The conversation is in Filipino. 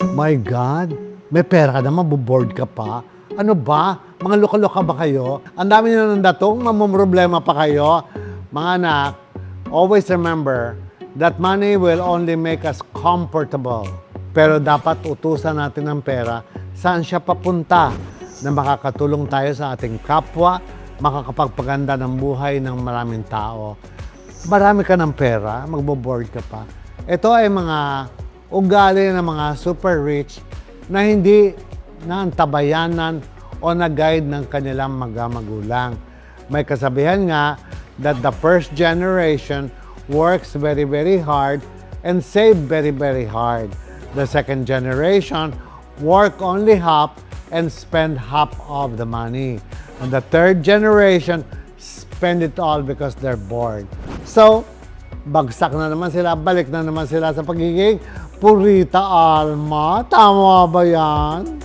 My God, may pera ka naman, buboard ka pa. Ano ba? Mga loka-loka ba kayo? Ang dami nyo ng datong, mamumroblema pa kayo. Mga anak, always remember that money will only make us comfortable. Pero dapat utusan natin ng pera saan siya papunta na makakatulong tayo sa ating kapwa, makakapagpaganda ng buhay ng maraming tao. Marami ka ng pera, magbo-board ka pa. Ito ay mga ugali ng mga super rich na hindi naantabayanan o na-guide ng kanilang magulang. May kasabihan nga that the first generation works very, very hard and save very, very hard. The second generation work only half and spend half of the money. And the third generation spend it all because they're bored. So, bagsak na naman sila, balik na naman sila sa pagiging Purita Alma. Tama ba yan?